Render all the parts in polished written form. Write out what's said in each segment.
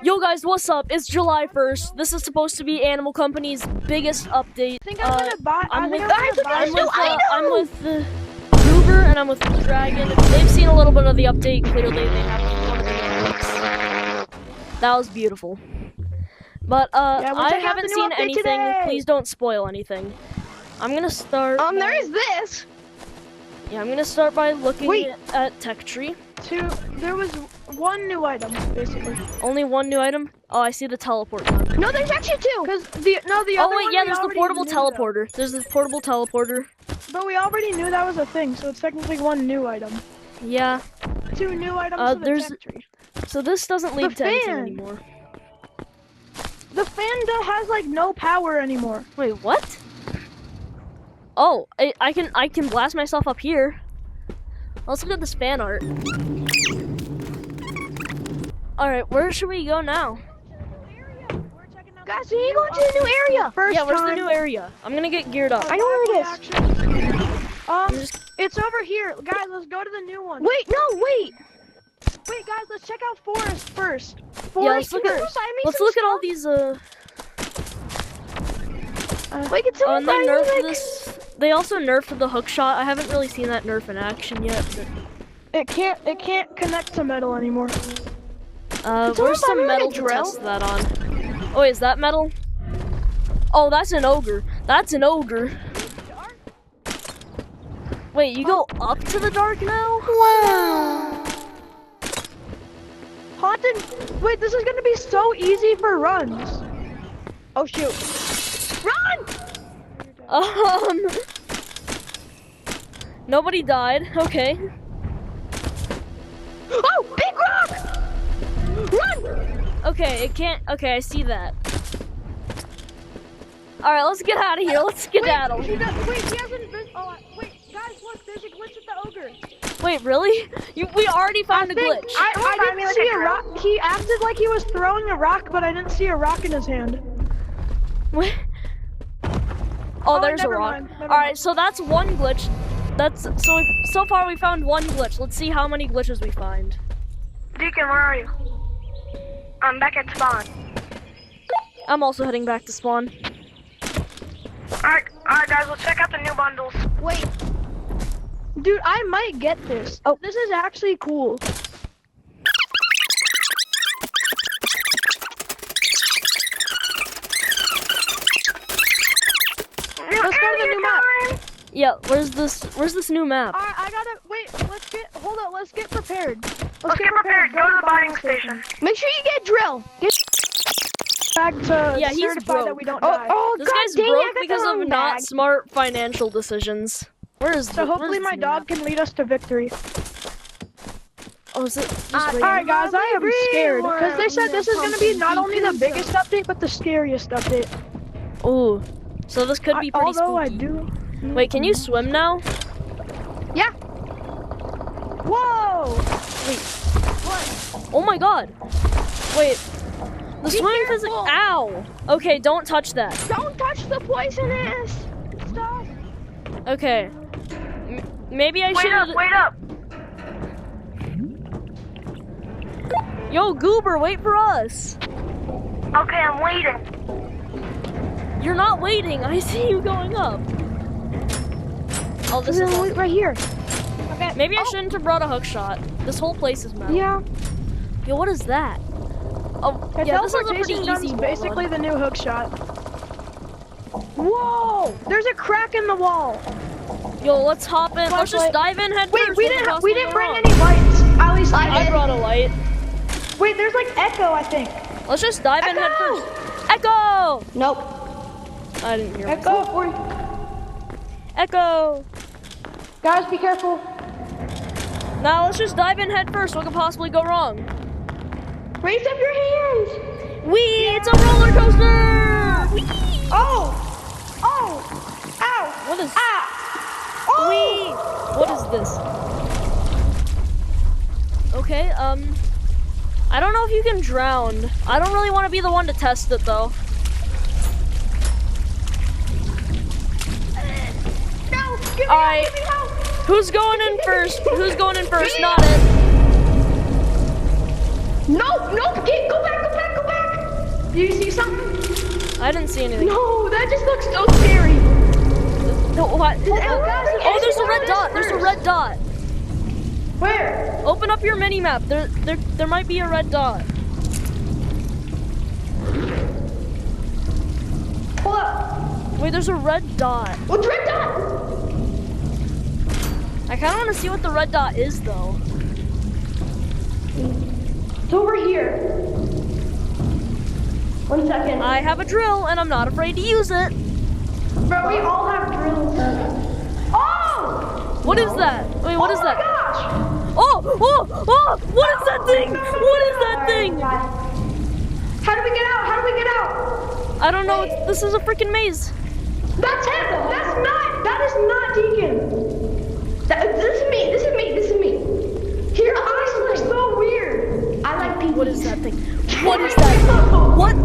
Yo guys, what's up? It's July 1st. This is supposed to be Animal Company's biggest update. I think I'm gonna buy. I'm with I'm with the Goober and I'm with the Dragon. They've seen a little bit of the update. Clearly, they have one of the updates. That was beautiful. But I haven't seen anything. Today. Please don't spoil anything. I'm gonna start. There is this. Yeah, I'm gonna start by looking at Tech Tree. There was one new item, basically. Only one new item? Oh, I see the teleport gun. No, there's actually two. The Oh other wait, one yeah, we there's the already portable knew teleporter. There's the portable teleporter. But we already knew that was a thing, so it's technically one new item. Yeah. Two new items to the there's- tech tree. So this doesn't lead to anything fan. anymore. The fan has like no power anymore. Wait, what? Oh, I can blast myself up here. Let's look at this fan art. All right, where should we go now? Guys, we need to go into the new area. Yeah, where's the new area? I'm gonna get geared up. I know where it is. just- It's over here. Guys, let's go to the new one. Wait, no, wait. Wait, guys, let's check out Forest first. Yeah, let's look at all these. Wait, can Oh, someone and they buy me, nerfed like- this. They also nerfed the hook shot. I haven't really seen that nerf in action yet. It can't connect to metal anymore. But, where's buy me, some like, metal a to drill? test that on? Oh, is that metal? Oh, that's an ogre. That's an ogre. Wait, you go up to the dark now? Wow. Haunted. Wait, this is gonna be so easy for runs. Oh shoot! Run! Nobody died. Okay. Oh, big rock! Run! Okay, it can't. Okay, I see that. All right, let's get out of here. Let's skedaddle. Wait, he hasn't been. Oh, wait, guys, look, there's a glitch with the ogre. Wait, really? We already found a glitch. I didn't see a rock. He acted like he was throwing a rock, but I didn't see a rock in his hand. What? Oh, there's a never rock. mind, never All right, mind. so that's one glitch. That's so far we found one glitch. Let's see how many glitches we find. Deacon, where are you? I'm back at spawn. I'm also heading back to spawn. Alright, guys, let's check out the new bundles. Wait. Dude, I might get this. Oh, this is actually cool. Let's go to the new map. Yeah, where's this new map? Alright, I gotta wait. Hold on. Let's get prepared. Let's get prepared. Go to the buying station. Make sure you get drill. Back to Yeah, he's certify that broke. we don't die. This guy's broke because of not smart financial decisions. Where is So hopefully my dog can lead us to victory. Oh, is it? Just Alright guys, I am scared because they said this is gonna be not only the biggest update but the scariest update. Ooh, so this could be pretty Although spooky. I do. Wait, can you swim now? Yeah. Whoa! Wait. What? Oh my God! Wait. The Be swimming physics. careful. Ow! Okay, don't touch that. Don't touch the poisonous stuff. Okay. Maybe I should. Wait up. Yo, Goober, wait for us. Okay, I'm waiting. You're not waiting. I see you going up. Oh, this is. Wait right here. Okay. Maybe I shouldn't have brought a hook shot. This whole place is metal. Yeah. Yo, what is that? Oh, The yeah, this is a pretty teleportation gun's easy wall basically run. the new hook shot. Whoa! There's a crack in the wall. Yo, let's hop in. Let's just Flashlight. dive in head Wait, first. we What could didn't possibly go bring wrong? any lights. At least I I did. brought a light. Wait, there's like echo, I think. Let's just dive in head Echo! first. Echo! Nope. I didn't hear Echo myself. for you. Echo! Guys, be careful. Now let's just dive in head first. What could possibly go wrong? Raise up your hands. Wee! It's a roller coaster! Wee! Oh! Oh! Ow! What is? Ah! Oh! Wee! What is this? Okay, I don't know if you can drown. I don't really want to be the one to test it though. No! Give me All help! right. Give me help! Who's going in first? Who's going in first? Not it. No! No! Go back! Go back! Do you see something? I didn't see anything. No, that just looks so scary. No, what? guys, Oh, there's a red this dot. There's a first. red dot. Where? Open up your mini map. There might be a red dot. Pull up. Wait, there's a red dot. What's red dot? I kind of want to see what the red dot is, though. It's over here. 1 second. I have a drill, and I'm not afraid to use it. Bro, we all have drills. Oh! What is that? Wait, what is that? Oh my gosh! Oh! What is that thing? What is that thing? How do we get out? How do we get out? I don't know. This is a freaking maze. That's him! That is not Deacon. This is me. This is me. This is me. Here, eyes look so weird. I like people. What is that thing? What is that thing? What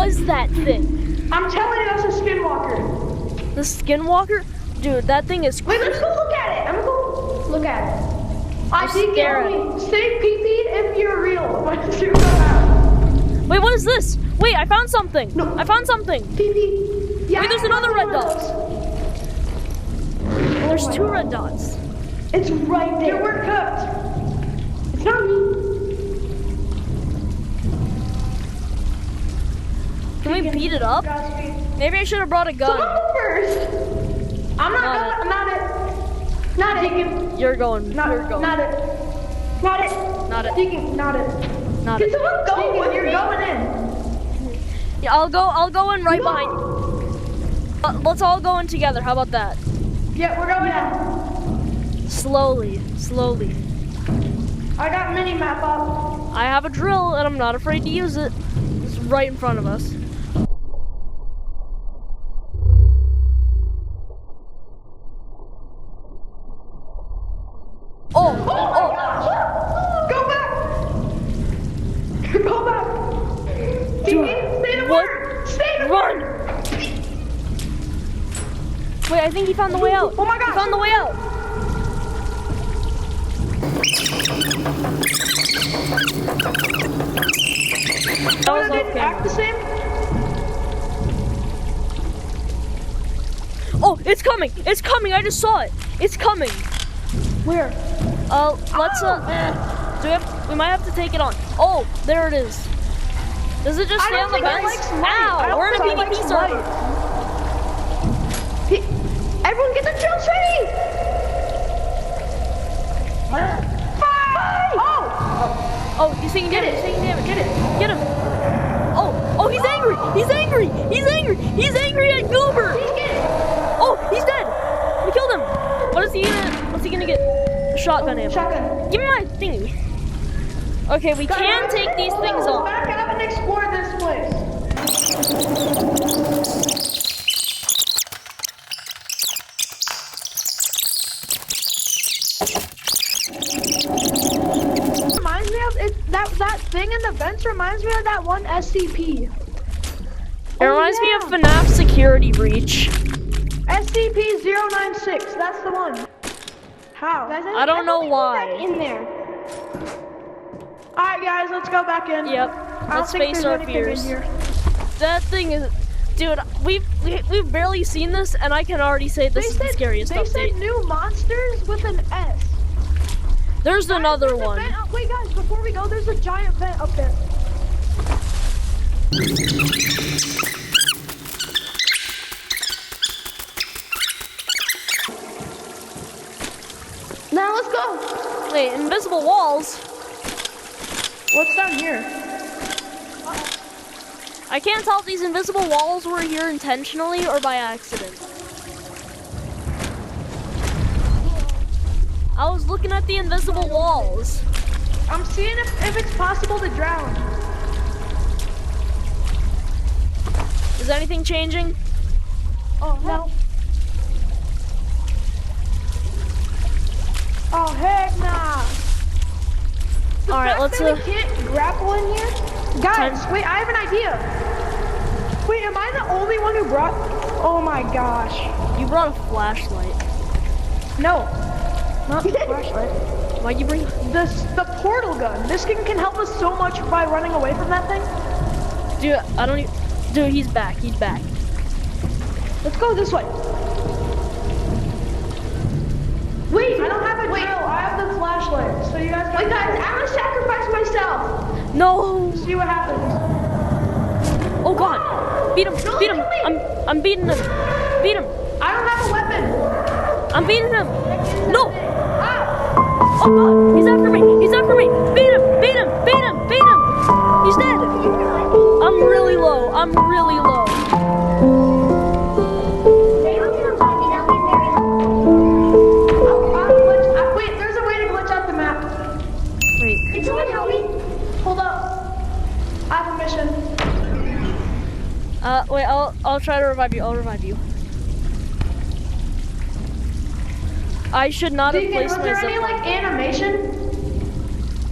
was that thing? I'm telling you, that's a skinwalker. The skinwalker? Dude, that thing is Wait, let's go look at it. I'm gonna go look at it. I think stare say PP if you're real. Once you go out. Wait, what is this? Wait, I found something. No. I found something. PP. Yeah, Wait, there's another red dot. Oh There's my 2 God. red dots. It's right there. We're cooked. It's not me. Can we beat it up? Maybe I should have brought a gun. Someone go first. I'm not going. Not it. Not it. Deacon. You're going. Not, You're going. not it. Not it. Not it. Deacon, not it. Not Can it. someone go when you're going in? Yeah, I'll go in right No. behind. Let's all go in together. How about that? Yeah, we're going in. Slowly. I got mini map up. I have a drill and I'm not afraid to use it. It's right in front of us. Oh, Oh my gosh! Go back! Go back! Dude, Deacon, say the what? word! Say the Run! word! Wait, I think he found the way out. Oh my gosh. He found the way out. That was Did off it act the camera. same? Oh, it's coming! It's coming! I just saw it! It's coming! Where? Let's we might have to take it on. Oh, there it is. Does it just I stay don't on the think it vents? likes light. I Ow! don't We're in a think it PvP likes server. Everyone get the drills ready! Oh! Oh, he's taking damage. He's taking damage. Get him. Oh, he's angry. He's angry. He's angry. He's angry at Goober. Oh, he's dead. We killed him. What's he gonna get? A shotgun ammo. Shotgun. Give me my thingy. Okay, we can take these things off. Back up and explore this place. Reminds me of that thing in the vents reminds me of that one SCP. It reminds me of FNAF Security Breach. SCP-096, that's the one. How? I don't know why. In there. Alright guys, let's go back in. Yep. I don't Let's think face there's our anything in fears. here. That thing is, dude. We've barely seen this, and I can already say this is the scariest They said update. new monsters with an S. There's Guys, another there's a one. vent wait guys, before we go, there's a giant vent up there. Now let's go. Wait, invisible walls? What's down here? I can't tell if these invisible walls were here intentionally or by accident. I was looking at the invisible walls. I'm seeing if it's possible to drown. Is anything changing? Oh no. Oh heck nah. All right, let's. We can't grapple in here. Guys, Time- wait, I have an idea. Wait, am I the only one who brought? Oh my gosh. You brought a flashlight. No, not the flashlight. Why'd you bring? The portal gun. This thing can help us so much by running away from that thing. Dude, I don't even. Dude, he's back. He's back. Let's go this way. Wait, I don't have a drill. I have the flashlight. So you guys. Wait, guys, I'm gonna sacrifice myself. No. See what happens. Oh God. Beat him. Don't Beat him. kill me. I'm beating him. Beat him. I don't have a weapon. I'm beating him. No. Ah! Oh God. He's after me. He's after me. Beat him. Beat him. Beat him. Beat him. He's dead. I'm really low. I'm really low. Wait, there's a way to glitch out the map. Wait. Can someone help me? Hold up. I have a mission. Wait. I'll try to revive you. I'll revive you. I should not have Deacon, placed was my there any zip line. like animation?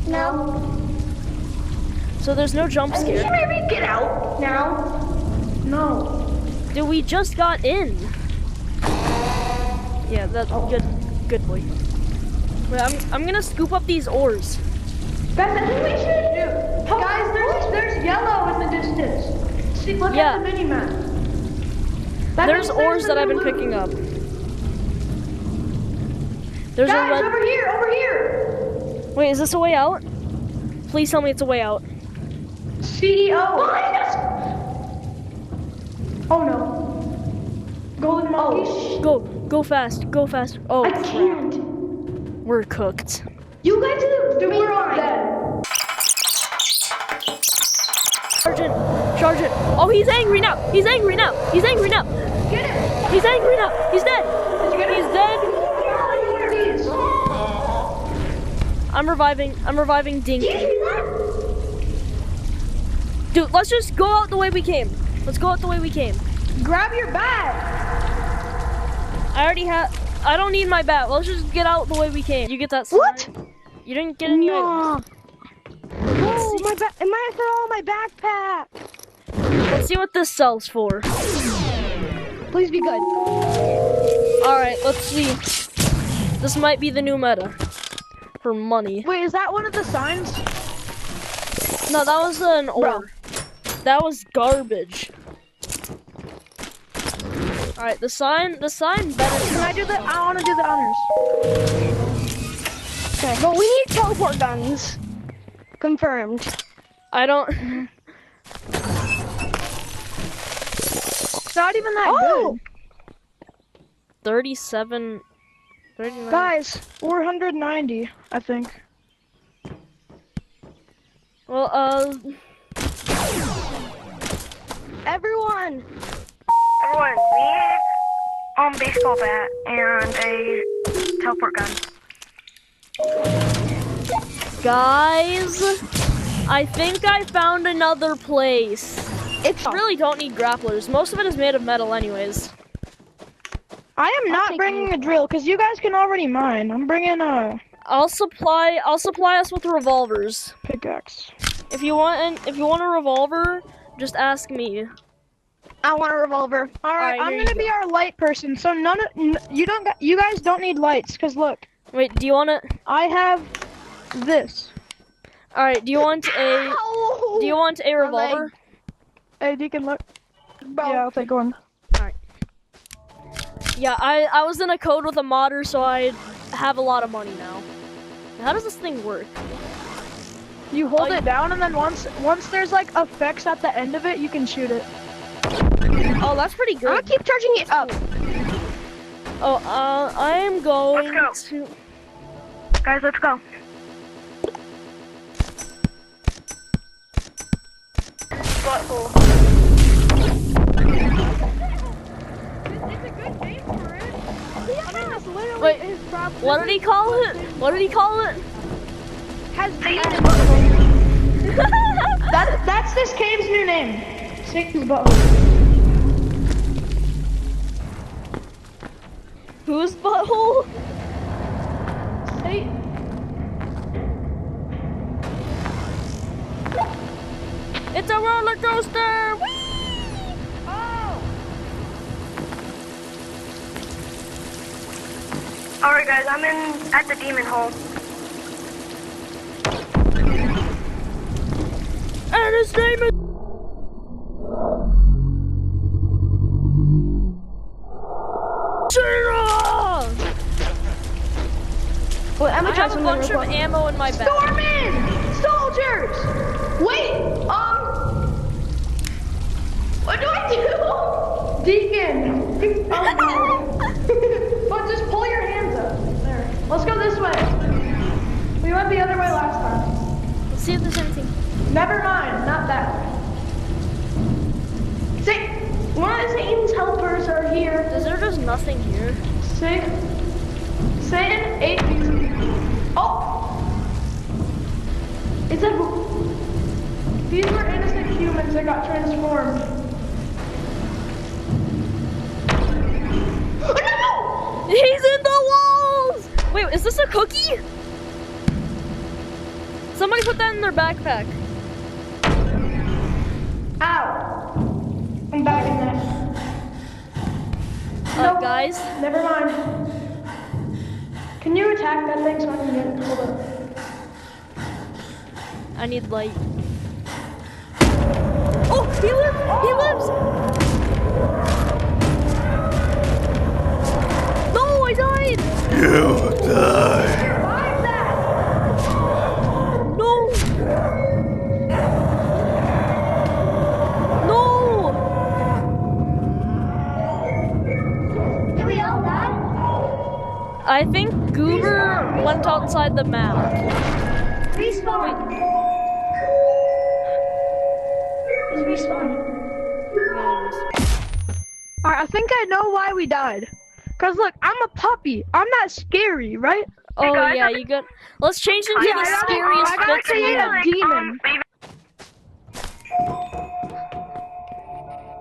No. So there's no jump Can you scare. maybe get out now? No. Dude, we just got in. Yeah, that's good. Good boy. Wait, I'm gonna scoop up these ores. Guys, I think we should do. Guys, there's yellow in the distance. See, look Yeah. at the mini map. There's ores that I've been picking up. There's a Guys, red. over here, over here. Wait, is this a way out? Please tell me it's a way out. CEO. Behind us. Oh no. Golden monkeys. Go fast, go fast. Oh, I crap. can't. We're cooked. You guys do we're all dead. Sergeant. Oh, he's angry now. He's angry now. He's angry now. Get him. He's angry now. He's dead. Did you get him? He's dead. Please. I'm reviving Dinky. Did you hear that? Dude, let's just go out the way we came. Let's go out the way we came. Grab your bag. I already have. I don't need my bat. Let's just get out the way we came. You get that? What? sign? You didn't get any items. Oh, my back! Am I throw all my backpack? Let's see what this sells for. Please be good. All right, let's see. This might be the new meta for money. Wait, is that one of the signs? No, that was an ore. That was garbage. All right, the sign better. Can I do the? I want to do the honors. Okay, but we need teleport guns. Confirmed. I don't. It's not even that good. 37, 39. Guys, 490, I think. Well, Everyone! Everyone, we need baseball bat and a teleport gun. guys, I think I found another place. It's I really don't need grapplers. Most of it is made of metal anyways. I am not take bringing a drill because you guys can already mine. I'm bringing a I'll supply us with revolvers. pickaxe. If you want a revolver, just ask me. I want a revolver. All right, Alright, I'm here gonna you be our light person. So you guys don't need lights because look, Wait, do you want it? I have this. All right, do you want a revolver? Hey, Deacon, look. Yeah, I'll take one. Yeah, I was in a code with a modder, so I have a lot of money now. How does this thing work? You hold it down, and then once there's like effects at the end of it, you can shoot it. Oh, that's pretty I'm gonna good. keep charging it up. Oh, I am going Let's to. Guys, let's go. Butthole. It's a good name for it. I mean, that's literally Wait, his problem. What did he call it? What did he call it? Has That's this cave's new name. Satan's butthole. Whose butthole? Satan. It's a roller coaster! Whee! Alright guys, I'm at the demon hole. And his name is... have a something bunch real of quick. ammo in my bag. Storm in! Soldiers! Wait, what do I do? Deacon! Oh no. But just pull your hands up. There. Let's go this way. We went the other way last time. Let's see if there's anything. Never mind, not that way. See, one of Satan's helpers are here. Is there just nothing here? Satan ate these. Oh! It said these were innocent humans that got transformed. Oh, no! He's in the walls! Wait, is this a cookie? Somebody put that in their backpack. Ow! I'm back in there. Nope. Guys, Never mind. Can you attack that thing so I can get it? Hold up. I need light. Oh, he lives! He lives! No, I died! You die. Survive that! No! No! Did we all die? I think Goober went outside the map. Respawn. Just respawn. Alright, I think I know why we died. Cause look, I'm a puppy. I'm not scary, right? Oh guys, yeah, you got. Let's change into Yeah, the I gotta- scariest I gotta fits we create a have. demon.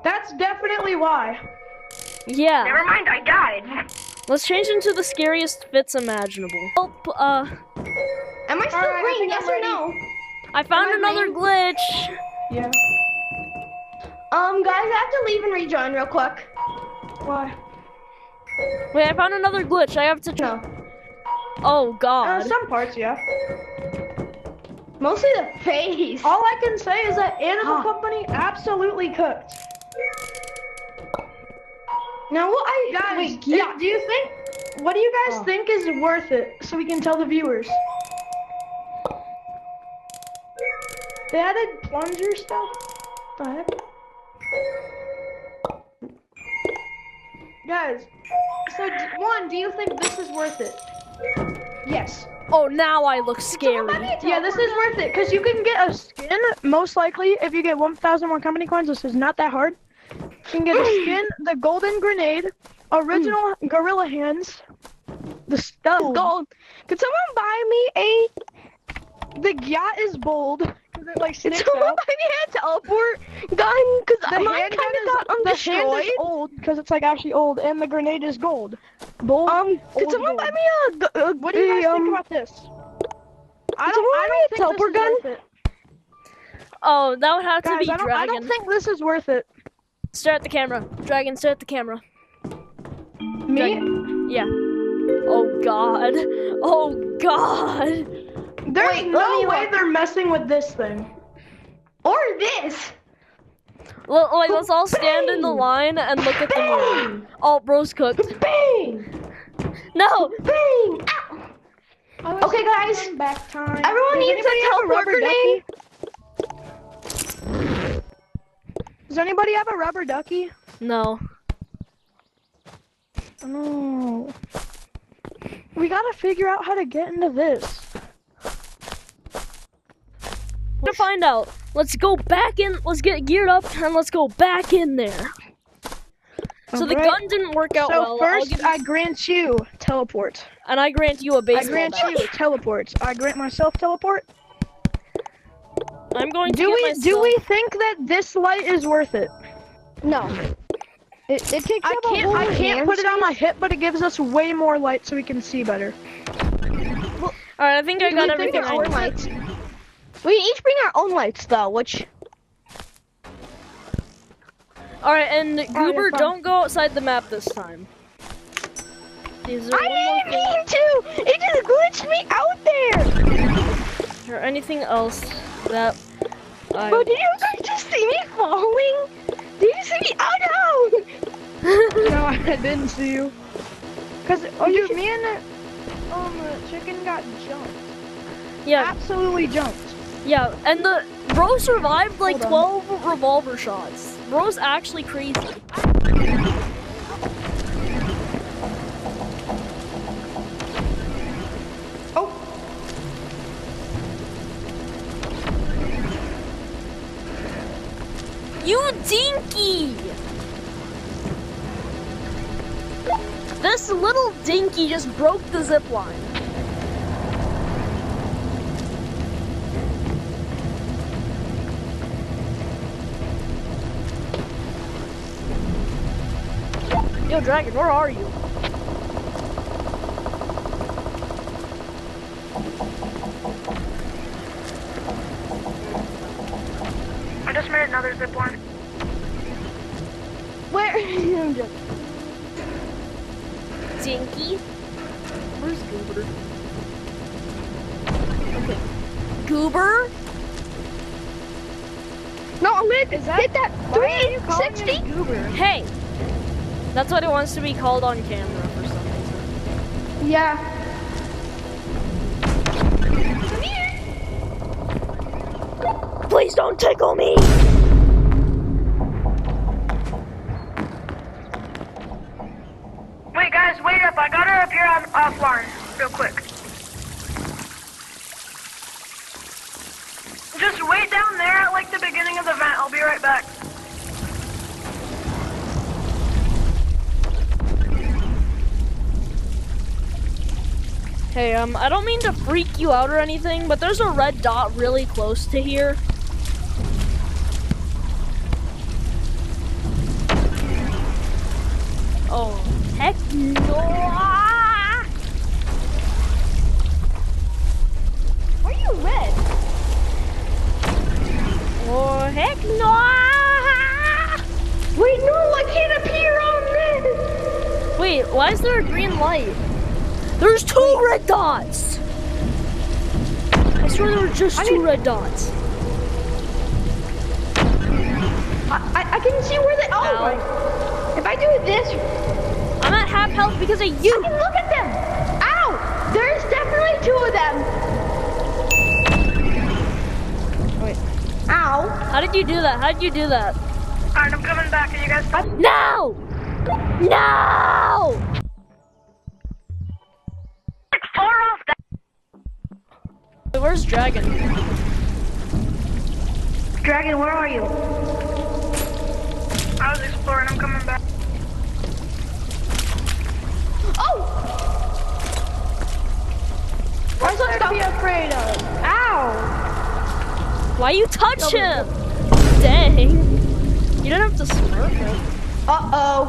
That's definitely why. Yeah. Never mind, I died. Let's change into the scariest fits imaginable. Oh, Am I still Alright, I green? think Yes I'm or ready. no? I found Am I another green? glitch. Yeah. Guys, I have to leave and rejoin real quick. Why? Wait, I found another glitch. I have to. No. Oh God. Some parts, yeah. Mostly the face. All I can say is that Animal Company absolutely cooked. Now what I Guys, wait, do you think? What do you guys think is worth it? So we can tell the viewers. They added plunger stuff. The heck? Guys, so one, do you think this is worth it? Yes. Oh, now I look scary. Yeah, this is worth it because you can get a skin. Most likely, if you get 1,000 more company coins, this is not that hard. You can get a skin, the golden grenade, original gorilla hands, the stuff. Gold. Could someone buy me the yacht is bold? Cause it like sticks out. buy me a teleport gun? Because mine kind of got the hand is old because it's like actually old, and the grenade is gold. Bold. Could old someone gold. buy me a What do you guys think about this? I don't think teleport this is gun? worth it. Oh, that would have to Guys, be I don't Dragon. think this is worth it. Start the camera. Dragon, start the camera. Me? Yeah. Oh God. Oh God. There's Wait, no let me way look. they're messing with this thing. Or this? Like, let's all stand in the line and look at the mirror. Oh, bro's cooked. Bang! No. Bang! Ow! Okay, guys. Back time. Everyone Does needs a anybody have teleport rubber grenade. ducky? Does anybody have a rubber ducky? No. No. We gotta figure out how to get into this. To find out. Let's go back in. Let's get geared up and let's go back in there. So the Alright. gun didn't work out So well. I'll first, give- I grant you teleport. and I grant you a baseball I grant bat. you teleport. I grant myself teleport. I'm going to Do get we myself. think that this light is worth it? No. It takes I up a can't whole put it on my hip, but it gives us way more light so we can see better. All right, I think I got everything I need. lights. We each bring our own lights, though, which... All right, and Goober, fine. don't go outside the map this time. Is there I one more didn't mean to! It just glitched me out there! Is there anything else that I... Bro, did you guys just see me falling? Did you see me? Oh no! No, I didn't see you. Cause me and chicken got jumped. Yeah, Absolutely jumped. yeah, and the bro survived like Hold 12 revolver shots. Bro's actually crazy. Oh, You dinky! This little dinky just broke the zip line. Yo, Dragon, where are you? I just made another zip line. Where? I'm joking. Dinky? Where's Goober? Okay. Goober? no, I'm gonna Is that, hit that why are you calling 360. me Goober? Hey! That's what it wants to be called on camera for some reason. Yeah. Please don't tickle me! Wait, guys, wait up. I got her up here on offline, real quick. Just wait down there at like the beginning of the vent. I'll be right back. Hey, I don't mean to freak you out or anything, but there's a red dot really close to here. Oh, heck no! Why are you red? Oh, heck no! Wait, no, I can't appear on red. Wait, why is there a green light? There's two red dots! I swear there were just two red dots. I can see where they. Oh, Ow. my. If I do this, I'm at half health because of I you! can look at them. Ow! There's definitely two of them. Wait, Ow! how did you do that? How did you do that? Alright, I'm coming back. Are you guys? No! No! Like far off that. Wait, where's Dragon? Dragon, where are you? I was exploring. I'm coming back. Oh! What's there to be afraid of? Ow! Why you touch him? Dang. You don't have to smurf him. Uh-oh.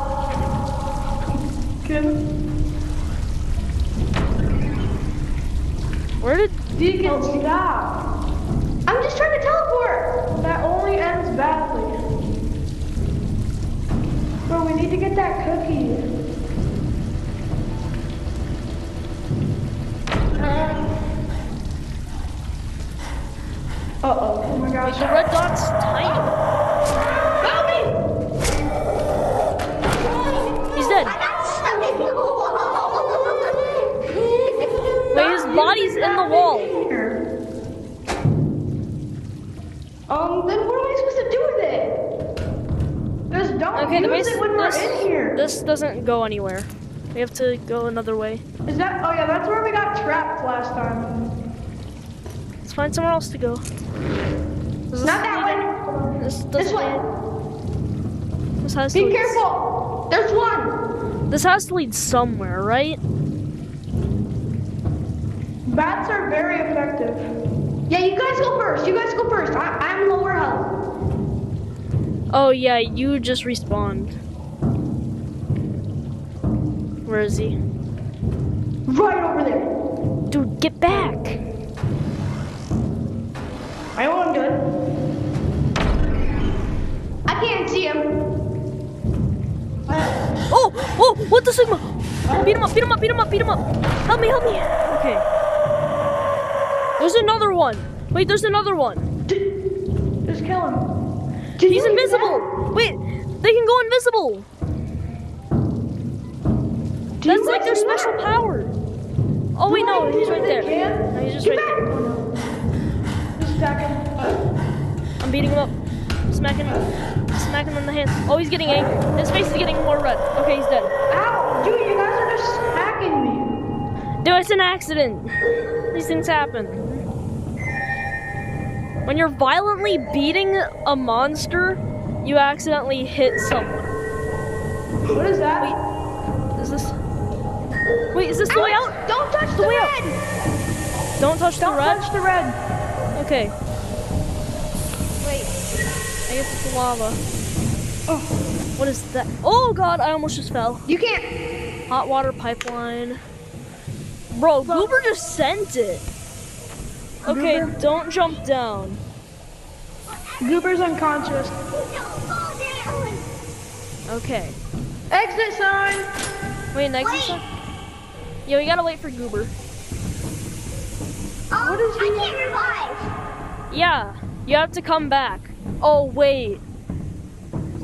Where did... Deacon, stop. I'm just trying to teleport. That only ends badly. Bro, we need to get that cookie. Uh-oh. Oh my Wait, gosh. the red dot's tiny. Help me! He's dead. Wait, his body's in the wall. Then what am I supposed to do with it? Just don't Okay, the use base... it when we're in here. This doesn't go anywhere. We have to go another way. Is that? Oh yeah, that's where we got trapped last time. Let's find somewhere else to go. Does this Not that lead- way. This This way. This has to Be lead- careful. There's one. This has to lead somewhere, right? Bats are very effective. Yeah, you guys go first. You guys go first. I'm lower health. Oh yeah, you just respawned. Where is he? Right over there. Dude, get back! I know I'm good. I can't see him. Oh! Oh! What the Sigma? Beat him up, beat him up, beat him up, beat him up! Help me, help me! Okay. There's another one! Wait, there's another one! Just kill him. He's invisible! Wait! They can go invisible! That's like their special power! Oh wait, no, he's right there. Can? No, he's just Get right back. there. Oh, no. Just attack him. I'm beating him up. Smacking him in the hand. Oh, he's getting angry. His face is getting more red. Okay, he's dead. Ow! Dude, you guys are just smacking me. Dude, it's an accident. These things happen. When you're violently beating a monster, you accidentally hit someone. What is that? Is this? Wait, is this the way out? Don't touch The the way out. red! Don't touch the Don't red. touch the red. Okay. Wait. I guess it's lava. Oh, What is that? Oh god, I almost just fell. you can't. Hot water pipeline. Bro, Goober just sent it. Okay, Goober? don't jump down. Goober's unconscious. Okay. Exit sign. Wait, next one? Yeah, we gotta wait for Goober. What is he? I can't revive. Yeah, you have to come back. Oh, wait.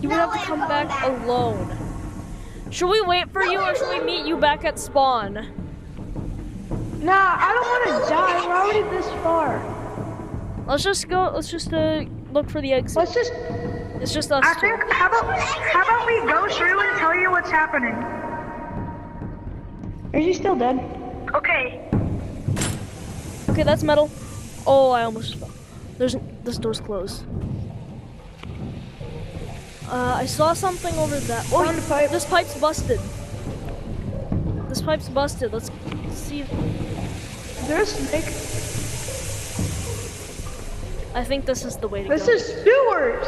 You would No have to way I'm come going back back. alone. Should we wait for you or should we meet you back at spawn? Nah, I don't want to die. We're already this far. Let's just go, look for the exit. Let's just. It's just us I two. think, how about we go through and tell you what's happening? Is he still dead? Okay. Okay, that's metal. Oh, I almost fell. This door's closed. I saw something over that. Oh, Found a pipe. this pipe's busted. This pipe's busted. Let's see if... Is there a snake? I think this is the way to This go. is sewers.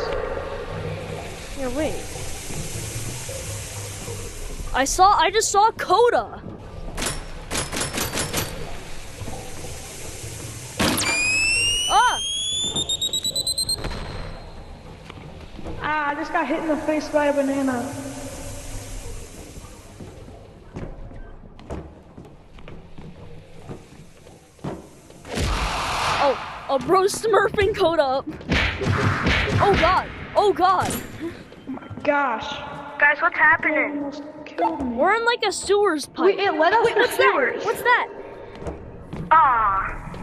Here, wait. I just saw Coda. Ah! Ah, I just got hit in the face by a banana. Oh, bro, smurfing Coda up. Oh god. Oh god. Oh my gosh. Guys, what's It happening? almost killed me. We're in like a sewers pipe. Wait, it led us to What's sewers. that? What's that? Ah.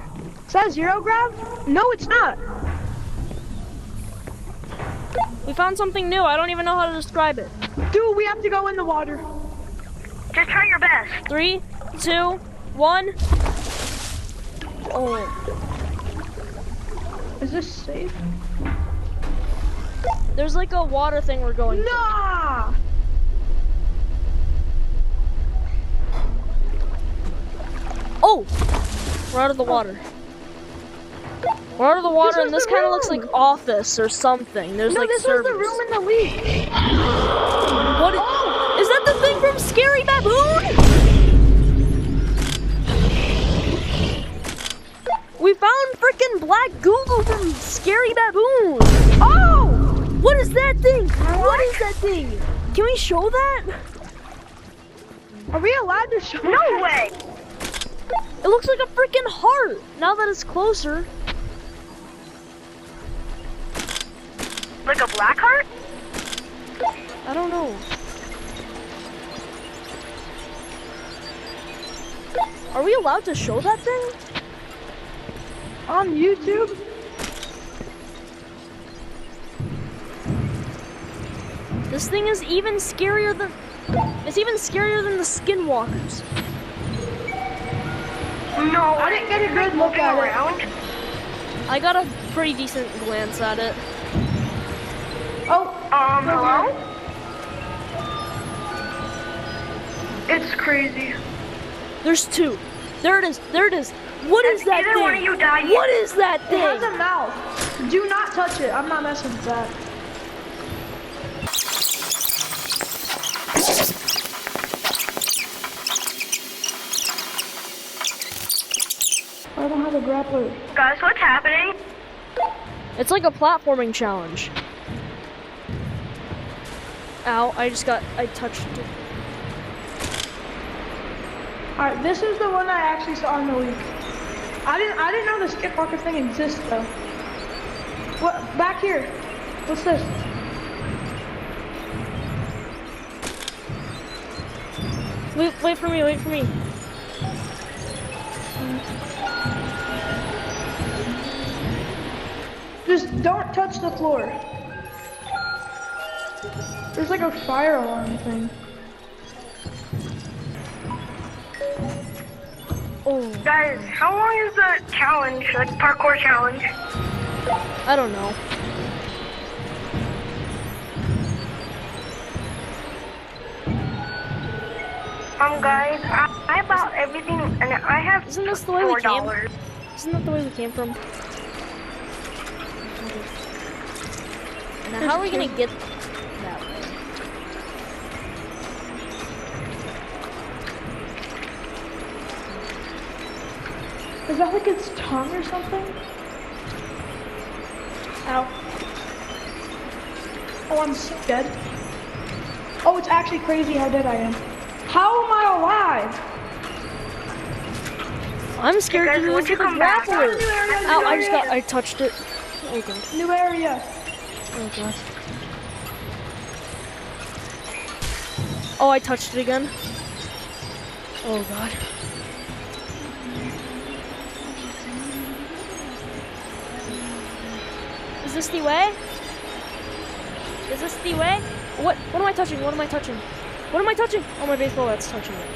Is that zero grav? No, it's not. We found something new. I don't even know how to describe it. Dude, we have to go in the water. Just try your best. 3, 2, 1. Oh. Is this safe? There's like a water thing we're going through. Nah. Oh! We're out of the water. We're out of the water, was and this the kind of looks room. like office or something. There's No, like this servers. was the room in the leak. What is that the thing from Scary Baboon? We found freaking Black Google from Scary Baboon. Oh! What is that thing? What is that thing? Can we show that? Are we allowed to show No that? way. It looks like a freaking heart. Now that it's closer. Like a black heart? I don't know. Are we allowed to show that thing? On YouTube? This thing is even scarier than... It's even scarier than the Skinwalkers. No. I didn't get a good look Moving at it. around? I got a pretty decent glance at it. Oh, Hello? It's crazy. There's two. There it is. There it is. What is that Either thing? one of you die. What is that it has thing? a mouth. Do not touch it. I'm not messing with that. I don't have a grappler. Guys, what's happening? It's like a platforming challenge. Ow, I touched it. Alright, this is the one I actually saw in the leak. I didn't know the skip walker thing exists though. What back here? What's this? Wait for me, wait for me. Just don't touch the floor. There's like a fire alarm thing. Oh, Guys, how long is the challenge, like parkour challenge? I don't know. Guys, I bought everything, and I have Isn't this the way we came? $4. Isn't that the way we came from? Now, how are we gonna get that way? Is that like its tongue or something? Ow. Oh, I'm so dead. Oh, it's actually crazy how dead I am. How am I alive? I'm scared Guys, to go would into you the come back? grappler. New area, Ow, new area. I touched it. Oh god. New area. Oh god. Oh, I touched it again. Oh god. Is this the way? Is this the way? What am I touching? What am I touching? What am I touching? Oh, my baseball bat's touching it.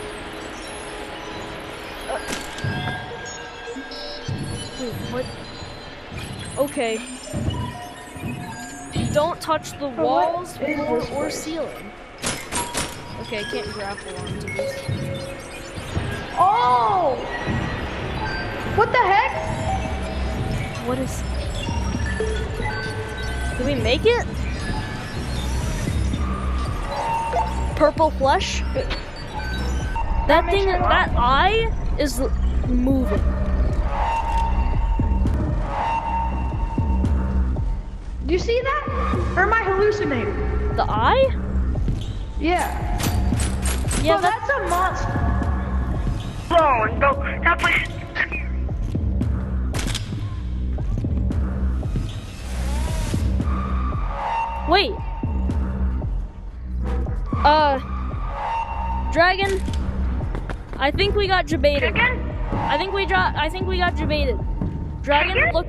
Wait, what? Okay. Don't touch the walls or ceiling. Okay, I can't grapple onto this. Oh! What the heck? What is... Did we make it? Purple flesh? That thing, that eye is moving. Do you see that? Or am I hallucinating? The eye? Yeah. Yeah, Bro, that's a monster. Bro, that place. Wait. Dragon. I think we got jebaited. Chicken? I think we got jebaited. Dragon, Chicken? look.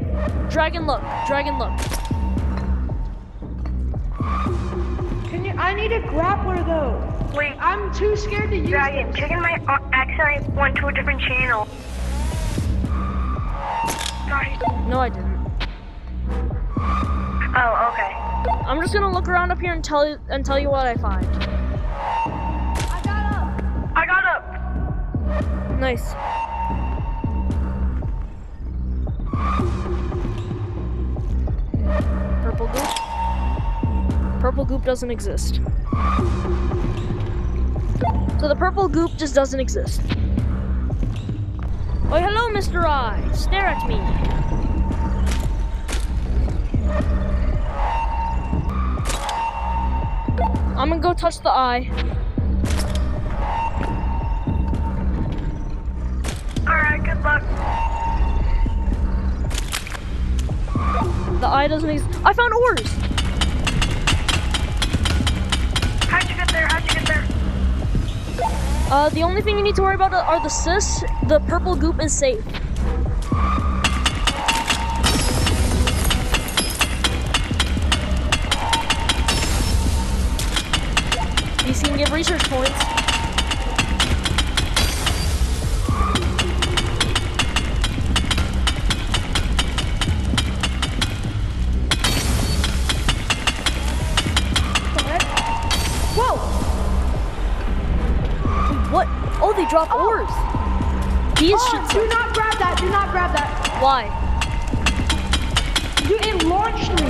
Dragon, look. Dragon, look. Can you? I need a grappler though. Wait, I'm too scared to use Dragon, it. Chicken might accidentally went to a different channel. Sorry. No, I didn't. Oh, okay. I'm just gonna look around up here and tell you what I find. I got up. Nice. Purple goop. Purple goop doesn't exist. So the purple goop just doesn't exist. Oh, hello, Mr. Eye. Stare at me. I'm gonna go touch the eye. Alright, good luck. The eye doesn't exist. I found ores. How'd you get there? How'd you get there? The only thing you need to worry about are the cysts. The purple goop is safe. These can give research points. Whoa! What? Oh, they drop ores. These Oh, should. do not grab that. Do not grab that. Why? Dude, it launched me.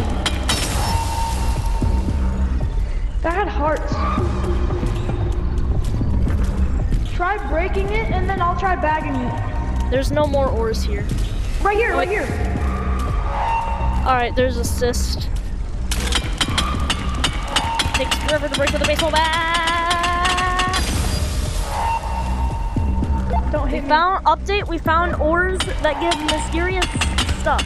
That had hearts. Try breaking it, and then I'll try bagging it. There's no more ores here. Right here, right here. All right, there's a cyst. Takes forever to break with a baseball bat. Don't We hit me. found update. We found ores that give mysterious stuff.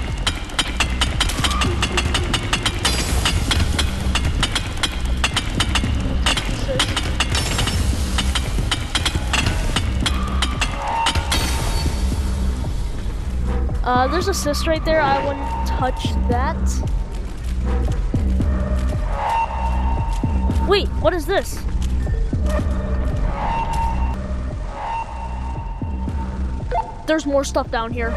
There's a cyst right there. I wouldn't touch that. Wait, what is this? There's more stuff down here.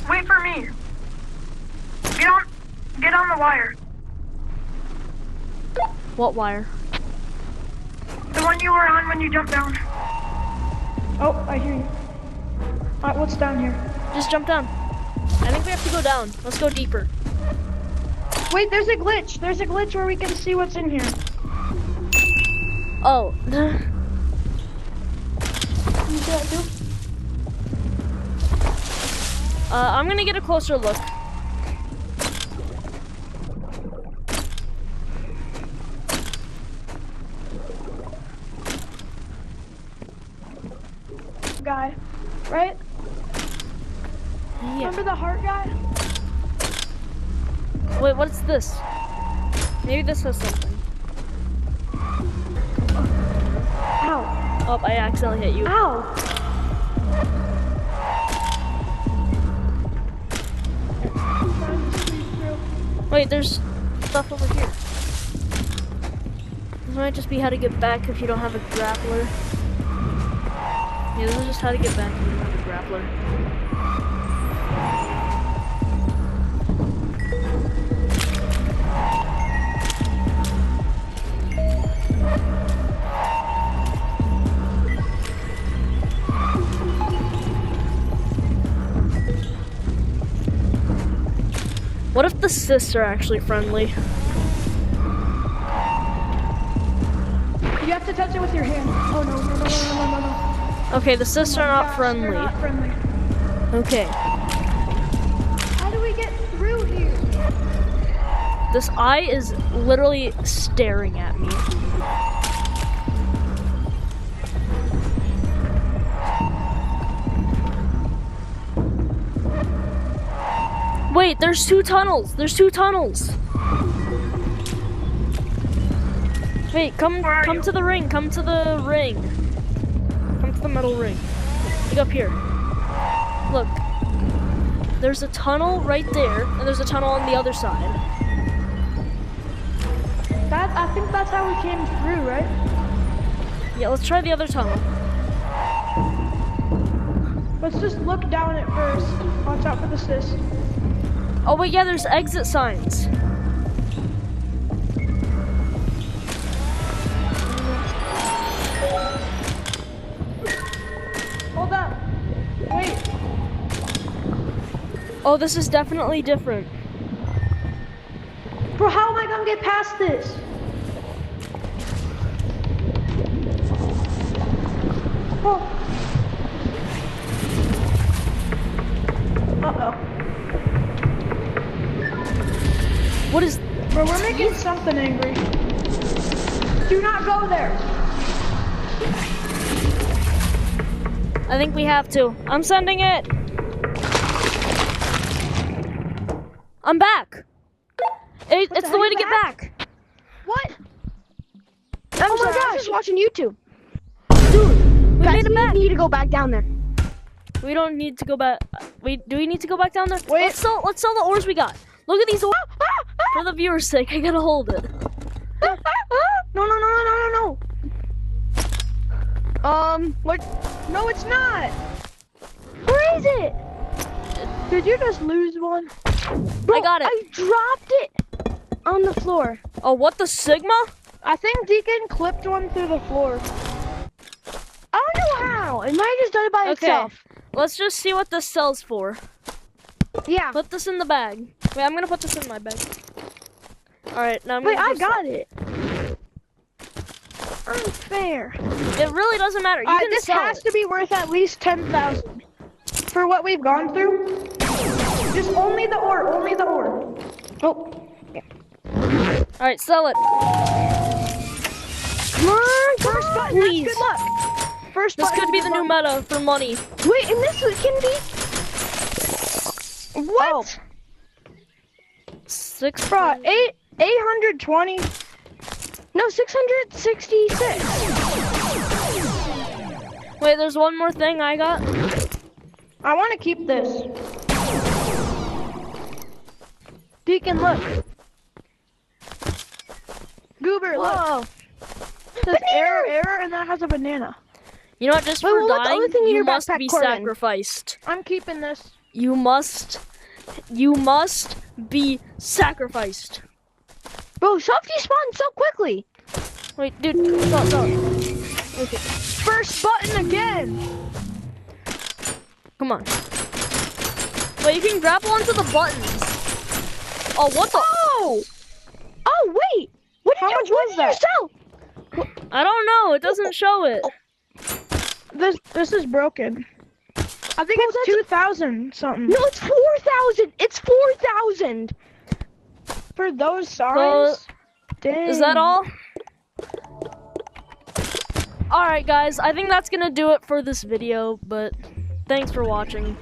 Wait for me. Get on the wire. What wire? The one you were on when you jumped down. Oh, I hear you. Alright, what's down here? Just jump down. I think we have to go down. Let's go deeper. Wait, there's a glitch. There's a glitch where we can see what's in here. Oh. You see that too? I'm gonna get a closer look. Guy, right? Yeah. Remember the heart guy? Wait, what's this? Maybe this has something. Ow. Oh, I accidentally hit you. Ow. Wait, there's stuff over here. This might just be how to get back if you don't have a grappler. Yeah, this is just how to get back if you don't have a grappler. What if the cysts are actually friendly? You have to touch it with your hand. Oh no, no, no, no, no, no, no. Okay, the cysts are not Gosh, friendly. they're not friendly. Okay, How do we get through here? this eye is literally staring at me. Wait, there's two tunnels. There's two tunnels. Wait, come to the ring. Come to the ring. Come to the metal ring. Look up here. Look. There's a tunnel right there, and there's a tunnel on the other side. I think that's how we came through, right? Yeah, let's try the other tunnel. Let's just look down at first. Watch out for the cyst. Oh wait, yeah, there's exit signs. Hold up. Wait. Oh, this is definitely different. Bro, how am I gonna get past this? Oh. Uh-oh. What is... Bro, we're making something angry. Do not go there. I think we have to. I'm sending it. I'm back. It's the way to get back. What? Oh my gosh, I was just watching YouTube. Dude, we Guys, made it back. we need to go back down there. We don't need to go back. Wait, do we need to go back down there? Wait. Let's sell the ores we got. Look at these ores. For the viewer's sake, I gotta hold it. No. What? No, it's not. Where is it? Did you just lose one? Bro, I got it. I dropped it on the floor. Oh, what the Sigma? I think Deacon clipped one through the floor. I don't know how. It might have just done it by Okay. itself. Let's just see what this sells for. Yeah. Put this in the bag. Wait, I'm gonna put this in my bag. Alright, now I'm Wait, gonna I go got it. Unfair. It really doesn't matter. You can This sell has it. to be worth at least 10,000 for what we've gone through. Just only the ore, only the ore. Oh, Alright, sell it. Come on, first button. Please. That's good luck. First This button. could be the new meta for money. Wait, and this can be. What? 6. Bro, 820. No, 666. Wait, there's one more thing I got. I want to keep this. Deacon, look. Goober, look. Whoa. It says error, and that has a banana. You know what? Just Wait, for what's the dying, other thing in you your must backpack, be Corbin? sacrificed. I'm keeping this. You must be sacrificed. Bro, Softy spawned so quickly. Wait, dude, stop. Okay. First button again. Come on. Wait, you can grapple onto the buttons. Oh, what the? Oh! Oh, wait! What How did much you was that? sell? I don't know. It doesn't show it. This is broken. I think it's 2,000 something. No, it's 4,000! It's 4,000! For those signs? Dang. Is that all? Alright guys, I think that's gonna do it for this video, but thanks for watching.